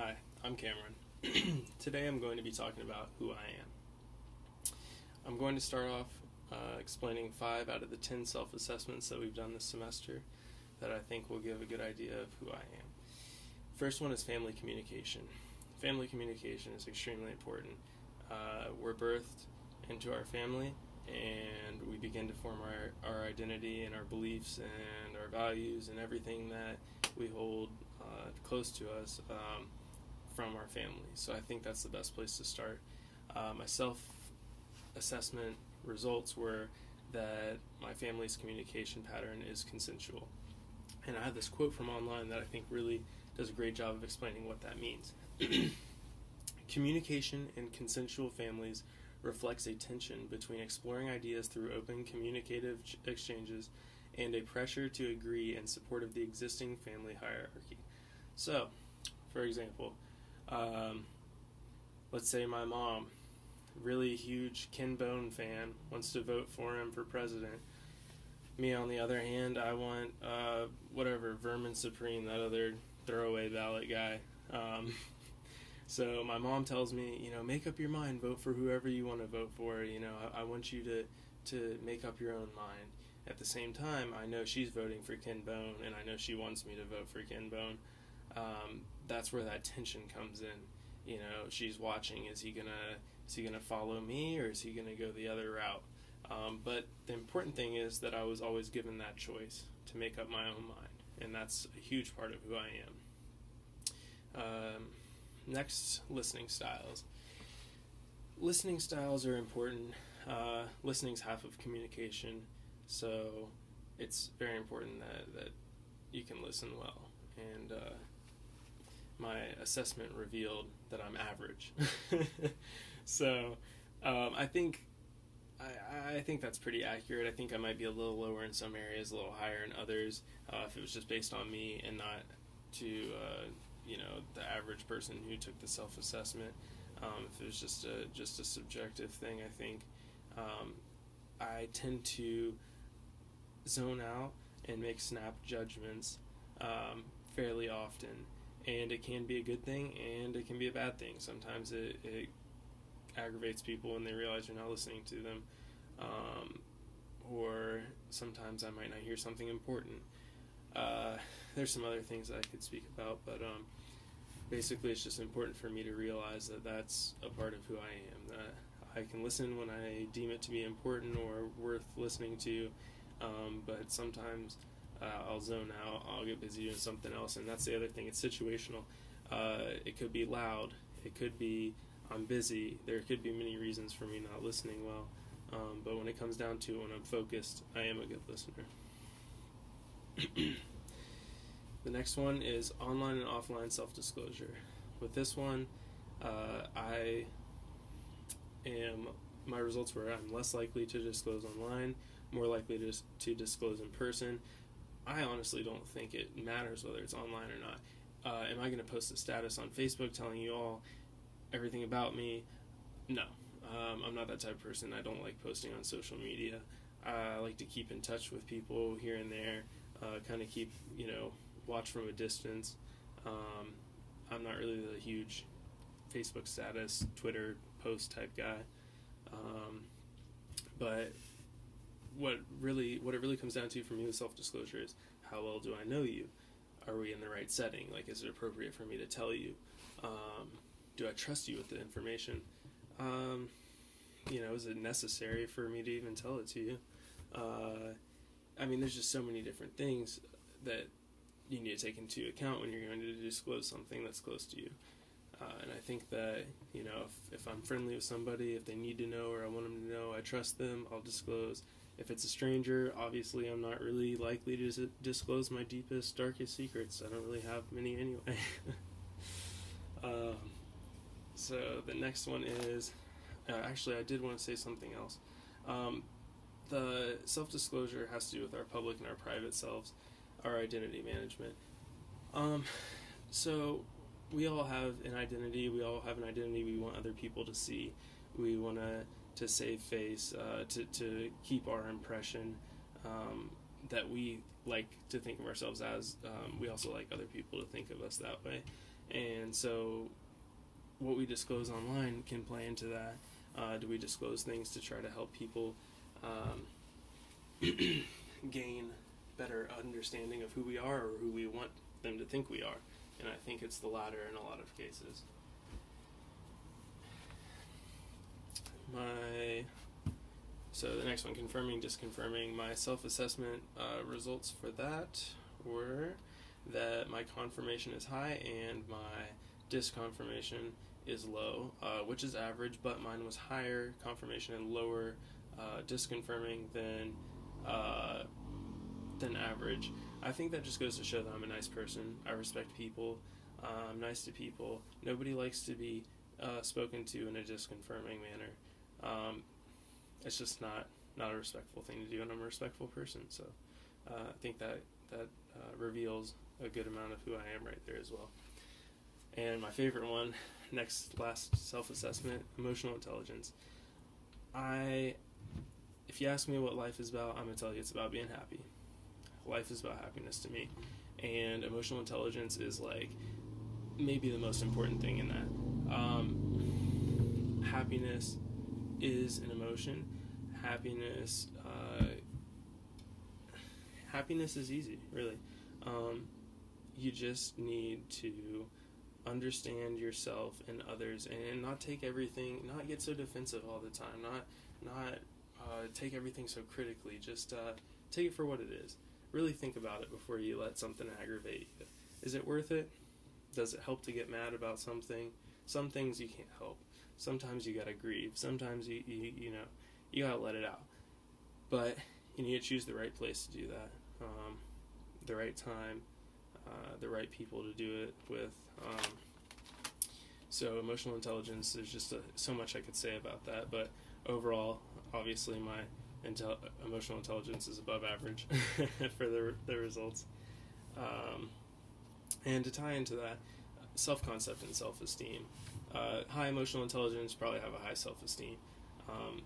Hi, I'm Cameron. Today I'm going to be talking about who I am. I'm going to start off explaining 5 out of the 10 self-assessments that we've done this semester that I think will give a good idea of who I am. First one is family communication. Family communication is extremely important. We're birthed into our family, and we begin to form our identity and our beliefs and our values and everything that we hold close to us from our family. So I think that's the best place to start. My self-assessment results were that my family's communication pattern is consensual. And I have this quote from online that I think really does a great job of explaining what that means. Communication in consensual families reflects a tension between exploring ideas through open communicative exchanges and a pressure to agree in support of the existing family hierarchy. So, for example, let's say my mom, really huge Ken Bone fan, wants to vote for him for president. Me, on the other hand, I want Vermin Supreme, that other throwaway ballot guy. So my mom tells me, make up your mind, vote for whoever you want to vote for. I want you to make up your own mind. At the same time, I know she's voting for Ken Bone, and I know she wants me to vote for Ken Bone. That's where that tension comes in. She's watching. Is he gonna follow me, or is he gonna go the other route? But the important thing is that I was always given that choice to make up my own mind, and that's a huge part of who I am. Next, listening styles. Listening styles are important. Listening's half of communication, so it's very important that you can listen well. And my assessment revealed that I'm average. So I think that's pretty accurate. I think I might be a little lower in some areas, a little higher in others, if it was just based on me and not to the average person who took the self-assessment. If it was just a subjective thing, I think I tend to zone out and make snap judgments fairly often, and it can be a good thing and it can be a bad thing. Sometimes it aggravates people when they realize you're not listening to them, or sometimes I might not hear something important. There's some other things that I could speak about, but basically it's just important for me to realize that that's a part of who I am, that I can listen when I deem it to be important or worth listening to, but sometimes I'll zone out, I'll get busy doing something else, and that's the other thing. It's situational. It could be loud, it could be I'm busy, there could be many reasons for me not listening well, but when it comes down to when I'm focused, I am a good listener. The next one is online and offline self-disclosure. With this one, my results were I'm less likely to disclose online, more likely to disclose in person. I honestly don't think it matters whether it's online or not. Am I going to post a status on Facebook telling you all everything about me? No. I'm not that type of person. I don't like posting on social media. I like to keep in touch with people here and there, kind of keep, watch from a distance. I'm not really the huge Facebook status, Twitter post type guy. But what it really comes down to for me with self-disclosure is how well do I know you? Are we in the right setting? Like, is it appropriate for me to tell you? Do I trust you with the information? Is it necessary for me to even tell it to you? There's just so many different things that you need to take into account when you're going to disclose something that's close to you. And I think that, if I'm friendly with somebody, if they need to know or I want them to know, I trust them, I'll disclose. If it's a stranger, obviously I'm not really likely to disclose my deepest, darkest secrets. I don't really have many anyway. So the next one is, actually I did want to say something else. The self-disclosure has to do with our public and our private selves, our identity management. So we all have an identity. We all have an identity we want other people to see. We want to save face, to keep our impression that we like to think of ourselves as. We also like other people to think of us that way. And And so what we disclose online can play into that. Do we disclose things to try to help people gain better understanding of who we are or who we want them to think we are? And I think it's the latter in a lot of cases. So the next one, confirming, disconfirming. My self-assessment results for that were that my confirmation is high and my disconfirmation is low, which is average, but mine was higher confirmation and lower disconfirming than average. I think that just goes to show that I'm a nice person. I respect people. I'm nice to people. Nobody likes to be spoken to in a disconfirming manner. It's just not a respectful thing to do, and I'm a respectful person. So I think that reveals a good amount of who I am right there as well. And my favorite one, last self-assessment, emotional intelligence. If you ask me what life is about, I'm going to tell you it's about being happy. Life is about happiness to me. And emotional intelligence is like maybe the most important thing in that. Happiness is an emotion. Happiness is easy, really. You just need to understand yourself and others, and not take everything, not get so defensive all the time, not take everything so critically. Just take it for what it is. Really think about it before you let something aggravate you. Is it worth it? Does it help to get mad about something? Some things you can't help. Sometimes you gotta grieve. Sometimes you gotta let it out. But you need to choose the right place to do that, the right time, the right people to do it with. So emotional intelligence, there's just so much I could say about that. But overall, obviously, my emotional intelligence is above average for the results. And to tie into that, self-concept and self-esteem. High emotional intelligence probably have a high self-esteem.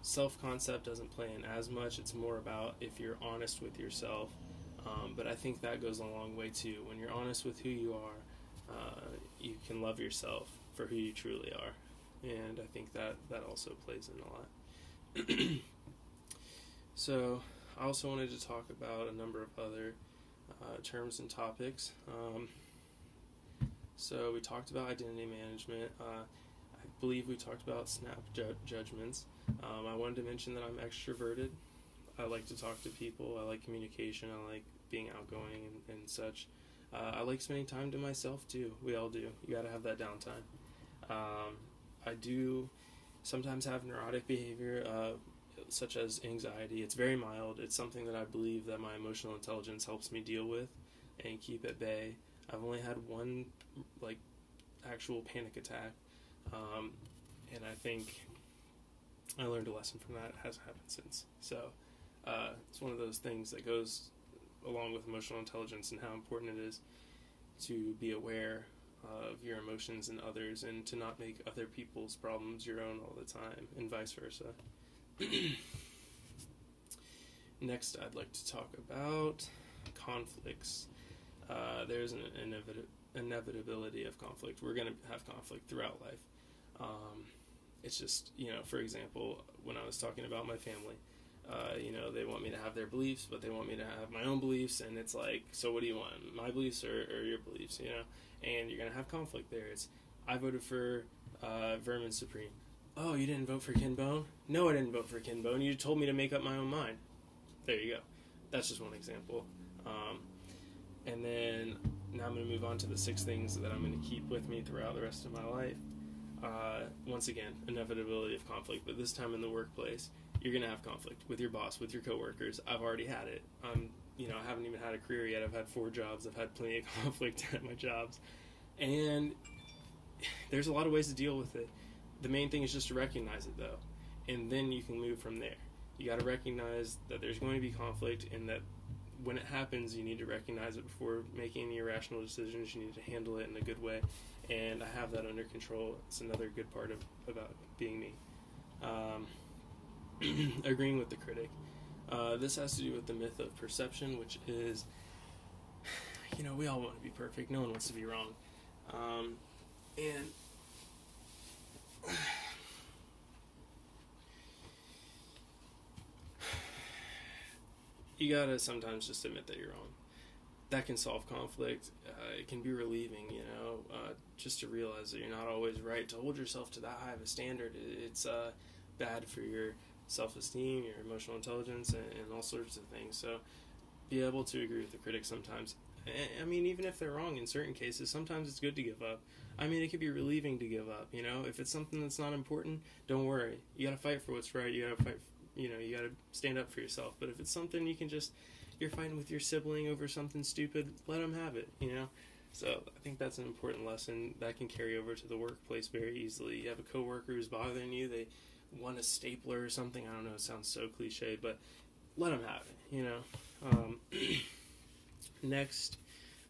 Self-concept doesn't play in as much. It's more about if you're honest with yourself. But I think that goes a long way too. When you're honest with who you are, you can love yourself for who you truly are. And I think that also plays in a lot. So I also wanted to talk about a number of other terms and topics. So we talked about identity management. I believe we talked about snap judgments. I wanted to mention that I'm extroverted. I like to talk to people. I like communication. I like being outgoing and such. I like spending time to myself too. We all do. You gotta have that downtime. I do sometimes have neurotic behavior, such as anxiety. It's very mild. It's something that I believe that my emotional intelligence helps me deal with and keep at bay. I've only had one actual panic attack, and I think I learned a lesson from that. It hasn't happened since. So it's one of those things that goes along with emotional intelligence and how important it is to be aware of your emotions and others, and to not make other people's problems your own all the time, and vice versa. Next, I'd like to talk about conflicts. There's an inevitability of conflict. We're going to have conflict throughout life. It's just, for example, when I was talking about my family, they want me to have their beliefs, but they want me to have my own beliefs, and it's like, so what do you want, my beliefs or your beliefs, and you're going to have conflict there. I voted for Vermin Supreme. Oh, you didn't vote for Ken Bone? No, I didn't vote for Ken Bone. You told me to make up my own mind. There you go. That's just one example. And then now I'm going to move on to the 6 things that I'm going to keep with me throughout the rest of my life. Once again, inevitability of conflict, but this time in the workplace, you're going to have conflict with your boss, with your coworkers. I've already had it. I haven't even had a career yet. I've had 4 jobs. I've had plenty of conflict at my jobs. And there's a lot of ways to deal with it. The main thing is just to recognize it, though, and then you can move from there. You got to recognize that there's going to be conflict, and that when it happens, you need to recognize it before making any irrational decisions. You need to handle it in a good way, and I have that under control. It's another good part about being me. Agreeing with the critic. This has to do with the myth of perception, which is, we all want to be perfect. No one wants to be wrong. you gotta sometimes just admit that you're wrong. That can solve conflict. It can be relieving, just to realize that you're not always right. To hold yourself to that high of a standard, it's bad for your self-esteem, your emotional intelligence, and all sorts of things. So be able to agree with the critic sometimes. I mean, even if they're wrong in certain cases, sometimes it's good to give up. I mean, it could be relieving to give up, If it's something that's not important, don't worry. You gotta fight for what's right. You gotta fight, you gotta stand up for yourself. But if it's something you're fighting with your sibling over something stupid, let them have it, So I think that's an important lesson that can carry over to the workplace very easily. You have a coworker who's bothering you, they want a stapler or something. I don't know, it sounds so cliche, but let them have it, Next,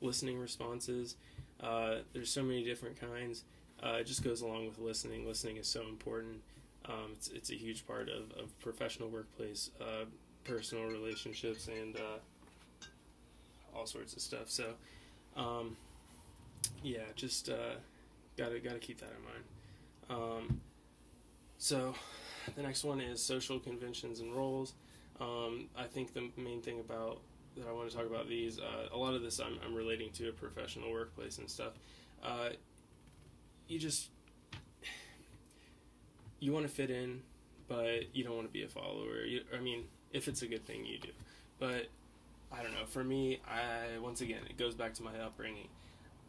listening responses. There's so many different kinds. It just goes along with listening. Listening is so important. It's a huge part of professional workplace, personal relationships, and all sorts of stuff. So, just gotta keep that in mind. So, the next one is social conventions and roles. I think the main thing that I want to talk about these, a lot of this I'm relating to a professional workplace and stuff. You want to fit in, but you don't want to be a follower. If it's a good thing, you do. But I don't know. For me, once again, it goes back to my upbringing.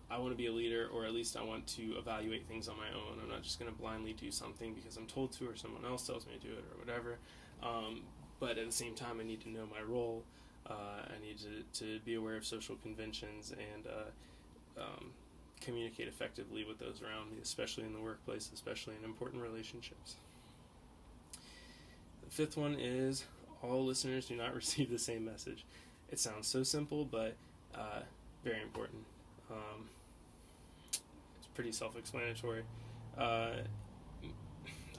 I want to be a leader, or at least I want to evaluate things on my own. I'm not just going to blindly do something because I'm told to, or someone else tells me to do it, or whatever. But at the same time, I need to know my role. I need to be aware of social conventions and communicate effectively with those around me, especially in the workplace, especially in important relationships. The fifth one is all listeners do not receive the same message. It sounds so simple, but very important. It's pretty self-explanatory. I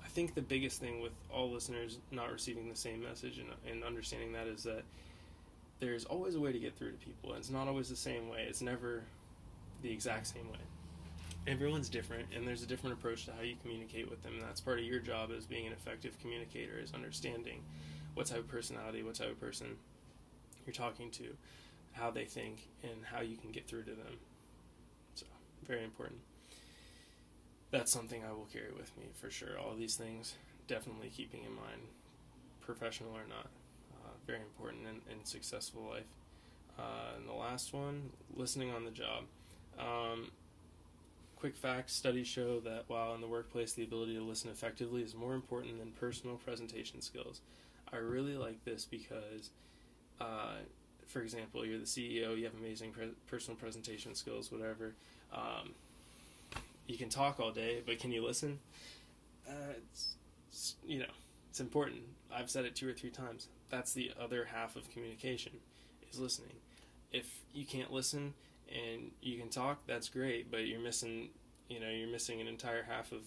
think the biggest thing with all listeners not receiving the same message and understanding that is that there's always a way to get through to people. It's not always the same way. It's never the exact same way. Everyone's different, and there's a different approach to how you communicate with them. And that's part of your job as being an effective communicator, is understanding what type of personality, what type of person you're talking to, how they think, and how you can get through to them. So, very important. That's something I will carry with me for sure. All of these things, definitely keeping in mind, professional or not. Very important in successful life. And the last one, listening on the job. Quick fact, studies show that while in the workplace the ability to listen effectively is more important than personal presentation skills. I really like this because, for example, you're the CEO, you have amazing personal presentation skills, whatever. You can talk all day, but can you listen? It's important. I've said it 2 or 3 times. That's the other half of communication, is listening. If you can't listen and you can talk, that's great, but you're missing an entire half of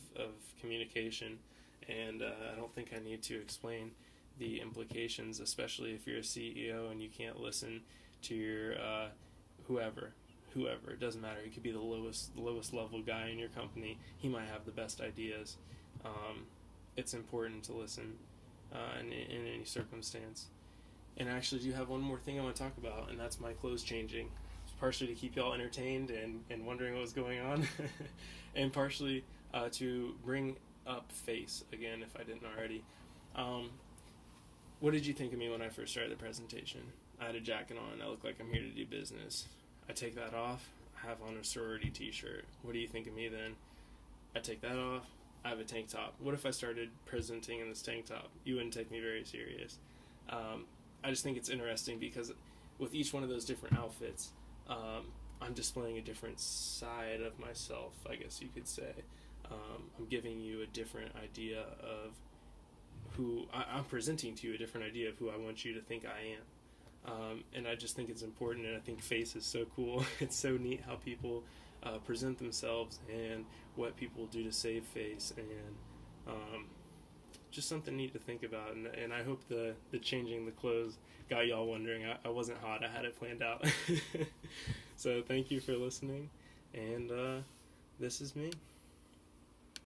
communication, and I don't think I need to explain the implications, especially if you're a CEO and you can't listen to your whoever. It doesn't matter. He could be the lowest level guy in your company. He might have the best ideas. It's important to listen in any circumstance. And I actually do have one more thing I want to talk about, and that's my clothes changing. It's partially to keep y'all entertained and wondering what was going on, and partially to bring up face again if I didn't already. What did you think of me when I first started the presentation? I had a jacket on. I look like I'm here to do business. I take that off. I have on a sorority t-shirt. What do you think of me then? I take that off. I have a tank top. What if I started presenting in this tank top? You wouldn't take me very serious. I just think it's interesting because with each one of those different outfits, I'm displaying a different side of myself, I guess you could say. I'm giving you a different idea of who I'm presenting to you, a different idea of who I want you to think I am. And I just think it's important, and I think face is so cool. It's so neat how people present themselves and what people do to save face, and just something neat to think about. And I hope the changing the clothes got y'all wondering. I wasn't hot. I had it planned out. So thank you for listening, and this is me.